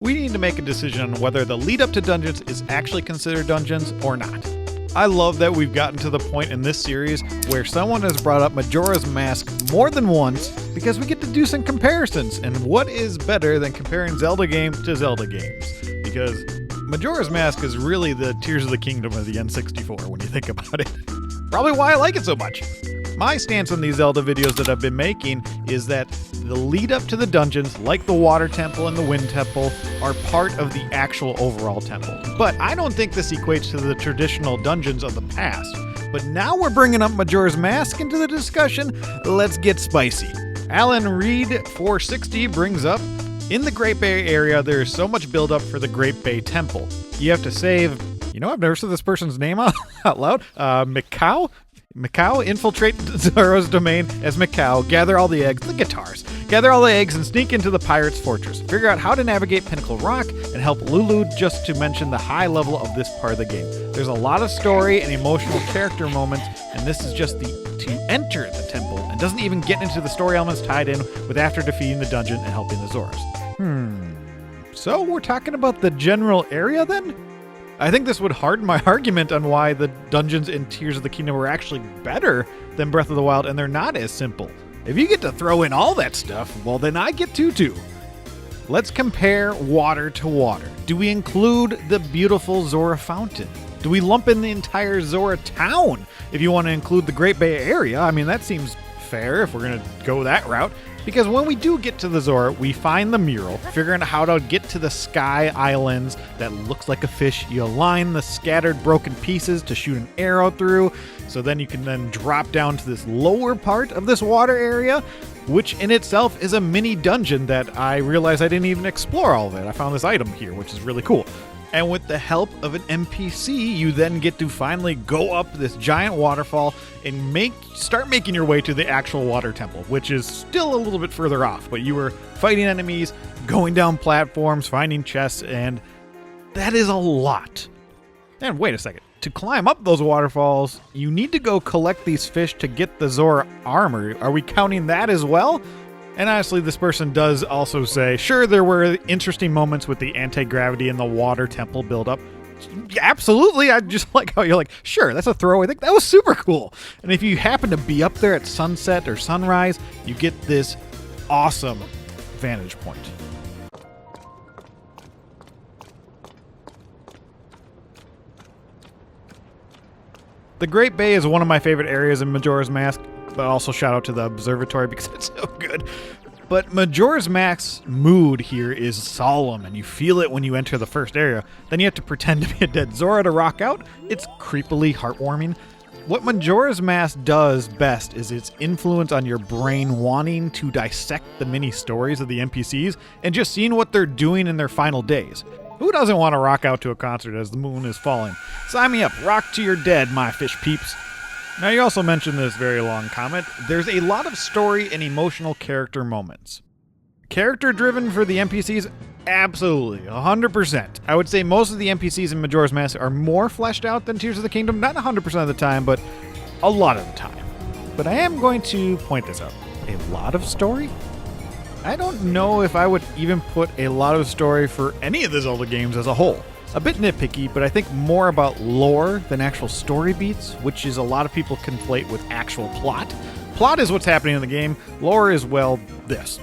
We need to make a decision on whether the lead up to dungeons is actually considered dungeons or not. I love that we've gotten to the point in this series where someone has brought up Majora's Mask more than once because we get to do some comparisons. And what is better than comparing Zelda games to Zelda games? Because Majora's Mask is really the Tears of the Kingdom of the N64 when you think about it. Probably why I like it so much. My stance on these Zelda videos that I've been making is that the lead up to the dungeons, like the Water Temple and the Wind Temple, are part of the actual overall temple. But I don't think this equates to the traditional dungeons of the past. But now we're bringing up Majora's Mask into the discussion. Let's get spicy. Alan Reed 460 brings up, in the Great Bay area, there is so much buildup for the Great Bay Temple. You have to save, I've never said this person's name out loud, Mikau, infiltrate Zoro's domain as Mikau, gather all the eggs, and sneak into the pirate's fortress. Figure out how to navigate Pinnacle Rock and help Lulu, just to mention the high level of this part of the game. There's a lot of story and emotional character moments, and this is just to enter the temple, and doesn't even get into the story elements tied in with after defeating the dungeon and helping the Zoras. So we're talking about the general area then? I think this would harden my argument on why the dungeons in Tears of the Kingdom were actually better than Breath of the Wild, and they're not as simple. If you get to throw in all that stuff, well then I get to too. Let's compare water to water. Do we include the beautiful Zora Fountain? Do we lump in the entire Zora town if you want to include the Great Bay area? I mean, that seems fair if we're going to go that route. Because when we do get to the Zora, we find the mural, figuring out how to get to the sky islands that looks like a fish. You align the scattered broken pieces to shoot an arrow through, so then you can then drop down to this lower part of this water area, which in itself is a mini dungeon that I realized I didn't even explore all of it. I found this item here, which is really cool. And with the help of an NPC, you then get to finally go up this giant waterfall and start making your way to the actual water temple, which is still a little bit further off. But you were fighting enemies, going down platforms, finding chests, and that is a lot. And wait a second. To climb up those waterfalls, you need to go collect these fish to get the Zora armor. Are we counting that as well? And honestly, this person does also say, sure, there were interesting moments with the anti-gravity and the water temple buildup. Absolutely. I just like how you're like, sure, that's a throwaway thing. That was super cool. And if you happen to be up there at sunset or sunrise, you get this awesome vantage point. The Great Bay is one of my favorite areas in Majora's Mask, but also shout out to the observatory because it's so good. But Majora's Mask's mood here is solemn, and you feel it when you enter the first area. Then you have to pretend to be a dead Zora to rock out. It's creepily heartwarming. What Majora's Mask does best is its influence on your brain wanting to dissect the mini stories of the NPCs and just seeing what they're doing in their final days. Who doesn't want to rock out to a concert as the moon is falling? Sign me up. Rock to your dead, my fish peeps. Now, you also mentioned this very long comment. There's a lot of story and emotional character moments. Character-driven for the NPCs? Absolutely, 100%. I would say most of the NPCs in Majora's Mask are more fleshed out than Tears of the Kingdom. Not 100% of the time, but a lot of the time. But I am going to point this out. A lot of story? I don't know if I would even put a lot of story for any of the Zelda games as a whole. A bit nitpicky, but I think more about lore than actual story beats, which is a lot of people conflate with actual plot. Plot is what's happening in the game. Lore is, well, this.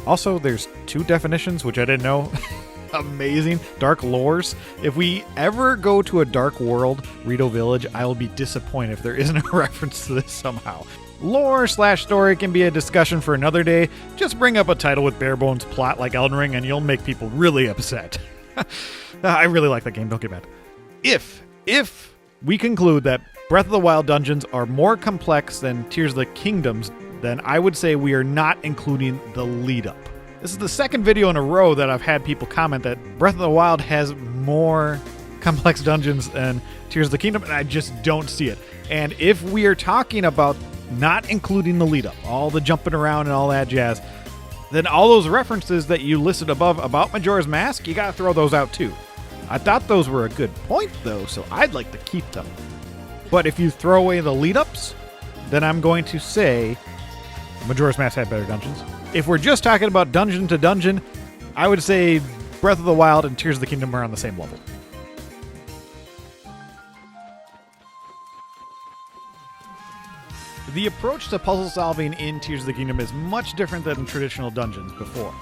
Also, there's two definitions, which I didn't know. Amazing. Dark lores. If we ever go to a dark world, Rito Village, I will be disappointed if there isn't a reference to this somehow. Lore/story can be a discussion for another day. Just bring up a title with bare bones plot like Elden Ring and you'll make people really upset. I really like that game, don't get mad. If we conclude that Breath of the Wild dungeons are more complex than Tears of the Kingdoms, then I would say we are not including the lead up. This is the second video in a row that I've had people comment that Breath of the Wild has more complex dungeons than Tears of the Kingdom, and I just don't see it. And if we are talking about not including the lead up, all the jumping around and all that jazz, then all those references that you listed above about Majora's Mask, you gotta throw those out too. I thought those were a good point though, so I'd like to keep them. But if you throw away the lead ups, then I'm going to say Majora's Mask had better dungeons. if we're just talking about dungeon to dungeon, I would say Breath of the Wild and Tears of the Kingdom are on the same level. The approach to puzzle solving in Tears of the Kingdom is much different than traditional dungeons before.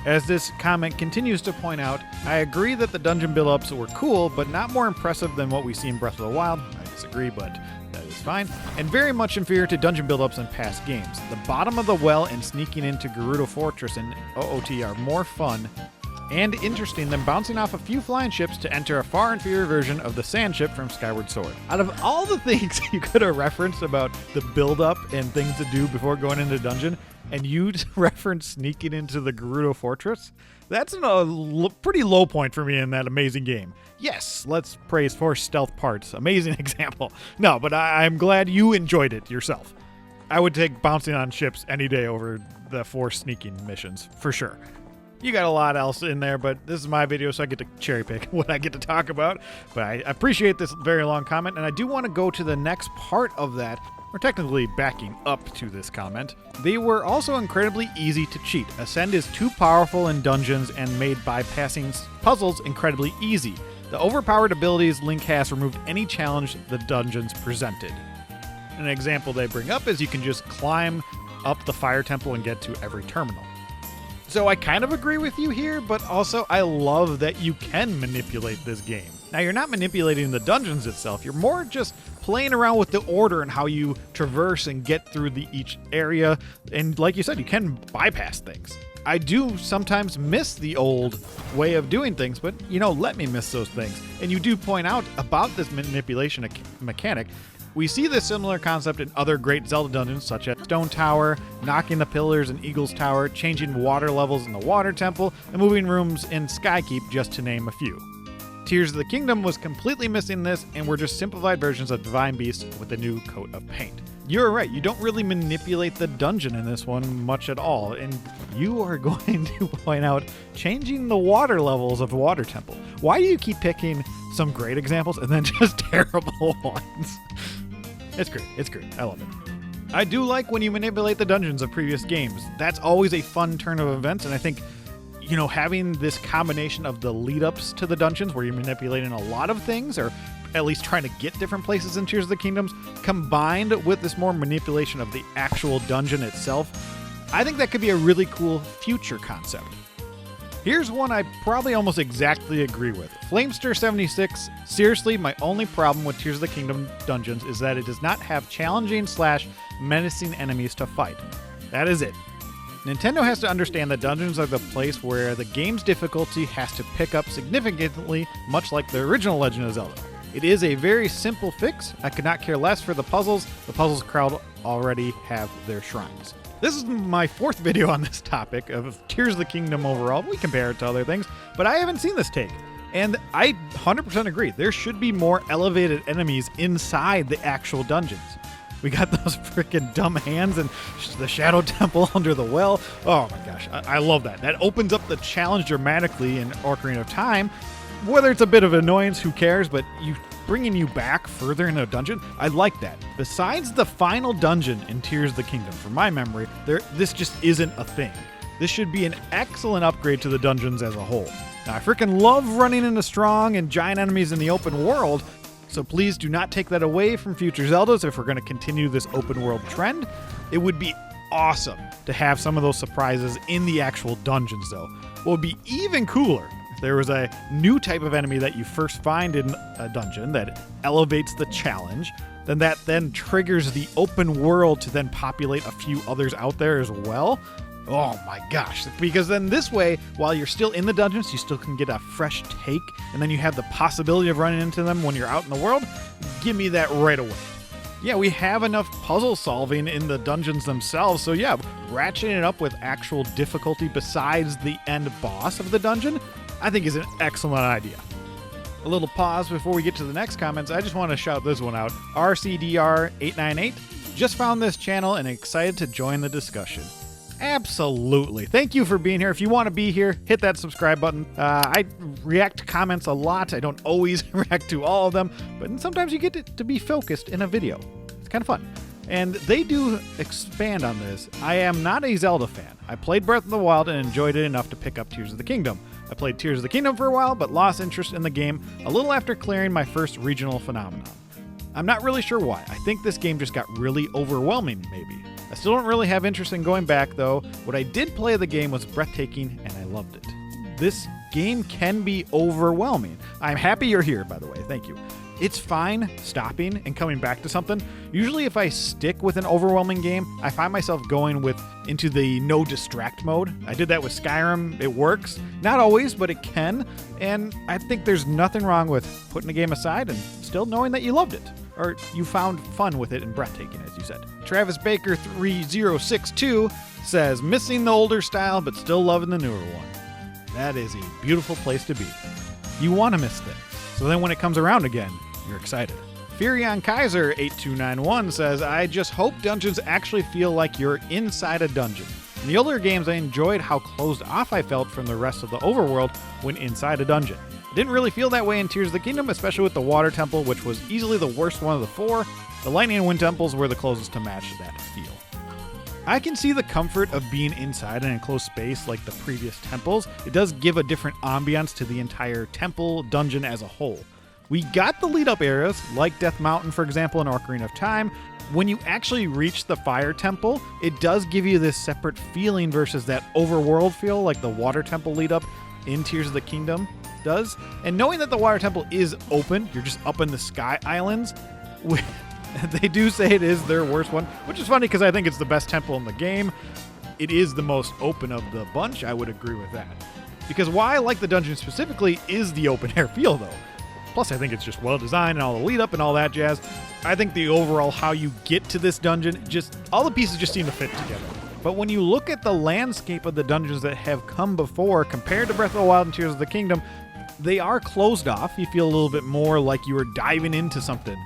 As this comment continues to point out, I agree that the dungeon build-ups were cool, but not more impressive than what we see in Breath of the Wild. I disagree, but that is fine. And very much inferior to dungeon build-ups in past games. The bottom of the well and sneaking into Gerudo Fortress in OOT are more fun and interesting than bouncing off a few flying ships to enter a far inferior version of the sand ship from Skyward Sword. Out of all the things you could have referenced about the build-up and things to do before going into dungeon, and you reference sneaking into the Gerudo Fortress, that's a pretty low point for me in that amazing game. Yes, let's praise Force Stealth Parts. Amazing example. No, but I'm glad you enjoyed it yourself. I would take bouncing on ships any day over the Force sneaking missions, for sure. You got a lot else in there, but this is my video, so I get to cherry pick what I get to talk about. But I appreciate this very long comment, and I do want to go to the next part of that. We're technically backing up to this comment. They were also incredibly easy to cheat. Ascend is too powerful in dungeons and made bypassing puzzles incredibly easy. The overpowered abilities Link has removed any challenge the dungeons presented. An example they bring up is you can just climb up the fire temple and get to every terminal. So I kind of agree with you here, but also I love that you can manipulate this game. Now, you're not manipulating the dungeons itself, you're more just playing around with the order and how you traverse and get through each area, and like you said, you can bypass things. I do sometimes miss the old way of doing things, but, let me miss those things. And you do point out about this manipulation mechanic. We see this similar concept in other great Zelda dungeons, such as Stone Tower, knocking the pillars in Eagle's Tower, changing water levels in the Water Temple, and moving rooms in Skykeep, just to name a few. Tears of the Kingdom was completely missing this, and were just simplified versions of Divine Beast with a new coat of paint. You're right, you don't really manipulate the dungeon in this one much at all, and you are going to point out changing the water levels of the Water Temple. Why do you keep picking some great examples and then just terrible ones? It's great. I love it. I do like when you manipulate the dungeons of previous games. That's always a fun turn of events, and I think, having this combination of the lead-ups to the dungeons where you're manipulating a lot of things, or at least trying to get different places in Tears of the Kingdoms, combined with this more manipulation of the actual dungeon itself, I think that could be a really cool future concept. Here's one I probably almost exactly agree with. Flamester76, seriously, my only problem with Tears of the Kingdom dungeons is that it does not have challenging / menacing enemies to fight. That is it. Nintendo has to understand that dungeons are the place where the game's difficulty has to pick up significantly, much like the original Legend of Zelda. It is a very simple fix. I could not care less for the puzzles. The puzzles crowd already have their shrines. This is my 4th video on this topic of Tears of the Kingdom overall. We compare it to other things, but I haven't seen this take. And I 100% agree. There should be more elevated enemies inside the actual dungeons. We got those freaking dumb hands and the Shadow Temple under the well. Oh my gosh, I love that. That opens up the challenge dramatically in Ocarina of Time. Whether it's a bit of annoyance, who cares, but bringing you back further in a dungeon, I like that. Besides the final dungeon in Tears of the Kingdom, from my memory, this just isn't a thing. This should be an excellent upgrade to the dungeons as a whole. Now, I freaking love running into strong and giant enemies in the open world, so please do not take that away from future Zeldas if we're going to continue this open world trend. It would be awesome to have some of those surprises in the actual dungeons, though. What would be even cooler if there was a new type of enemy that you first find in a dungeon that elevates the challenge, that then triggers the open world to then populate a few others out there as well. Oh my gosh, because then this way, while you're still in the dungeons, you still can get a fresh take, and then you have the possibility of running into them when you're out in the world. Give me that right away. Yeah, we have enough puzzle solving in the dungeons themselves, so yeah, ratcheting it up with actual difficulty besides the end boss of the dungeon, I think is an excellent idea. A little pause before we get to the next comments. I just want to shout this one out. RCDR898 just found this channel and excited to join the discussion. Absolutely. Thank you for being here. If you want to be here, hit that subscribe button. I react to comments a lot. I don't always react to all of them, but sometimes you get to be focused in a video. It's kind of fun. And they do expand on this. I am not a Zelda fan. I played Breath of the Wild and enjoyed it enough to pick up Tears of the Kingdom. I played Tears of the Kingdom for a while, but lost interest in the game a little after clearing my first regional phenomenon. I'm not really sure why. I think this game just got really overwhelming, maybe. I still don't really have interest in going back, though. What I did play of the game was breathtaking, and I loved it. This game can be overwhelming. I'm happy you're here, by the way. Thank you. It's fine stopping and coming back to something. Usually if I stick with an overwhelming game, I find myself going into the no distract mode. I did that with Skyrim. It works. Not always, but it can. And I think there's nothing wrong with putting a game aside and still knowing that you loved it. Or you found fun with it and breathtaking, as you said. Travis Baker 3062 says, missing the older style, but still loving the newer one. That is a beautiful place to be. You want to miss things. So then when it comes around again, you're excited. Furion Kaiser 8291 says, I just hope dungeons actually feel like you're inside a dungeon. In the older games, I enjoyed how closed off I felt from the rest of the overworld when inside a dungeon. I didn't really feel that way in Tears of the Kingdom, especially with the Water Temple, which was easily the worst one of the four. The Lightning and Wind Temples were the closest to match that feel. I can see the comfort of being inside an enclosed space like the previous temples. It does give a different ambiance to the entire temple dungeon as a whole. We got the lead-up areas, like Death Mountain, for example, in Ocarina of Time. When you actually reach the Fire Temple, it does give you this separate feeling versus that overworld feel like the Water Temple lead-up in Tears of the Kingdom does. And knowing that the Water Temple is open, you're just up in the Sky Islands, they do say it is their worst one, which is funny because I think it's the best temple in the game. It is the most open of the bunch. I would agree with that. Because why I like the dungeon specifically is the open air feel, though. Plus, I think it's just well designed and all the lead up and all that jazz. I think the overall how you get to this dungeon, just all the pieces just seem to fit together. But when you look at the landscape of the dungeons that have come before, compared to Breath of the Wild and Tears of the Kingdom, they are closed off. You feel a little bit more like you are diving into something,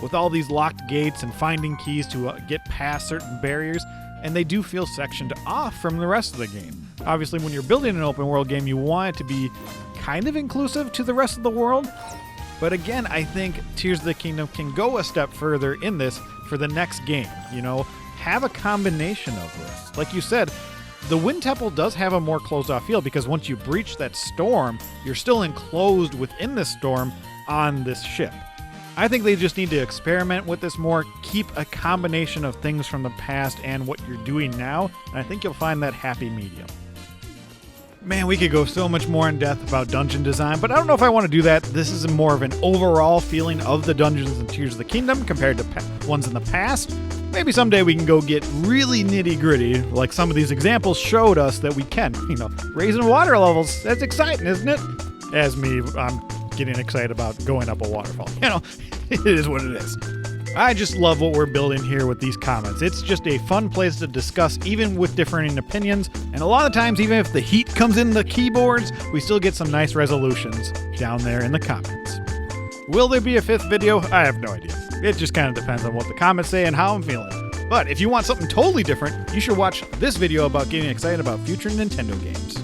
with all these locked gates and finding keys to get past certain barriers, and they do feel sectioned off from the rest of the game. Obviously, when you're building an open world game, you want it to be kind of inclusive to the rest of the world. But again, I think Tears of the Kingdom can go a step further in this for the next game. Have a combination of this. Like you said, the Wind Temple does have a more closed off feel because once you breach that storm, you're still enclosed within the storm on this ship. I think they just need to experiment with this more, keep a combination of things from the past and what you're doing now, and I think you'll find that happy medium. Man, we could go so much more in depth about dungeon design, but I don't know if I want to do that. This is more of an overall feeling of the dungeons in Tears of the Kingdom compared to ones in the past. Maybe someday we can go get really nitty-gritty, like some of these examples showed us that we can. Raising water levels, that's exciting, isn't it? As me, I'm getting excited about going up a waterfall. It is what it is. I just love what we're building here with these comments. It's just a fun place to discuss, even with differing opinions. And a lot of times, even if the heat comes in the keyboards, we still get some nice resolutions down there in the comments. Will there be a fifth video? I have no idea. It just kind of depends on what the comments say and how I'm feeling. But if you want something totally different, you should watch this video about getting excited about future Nintendo games.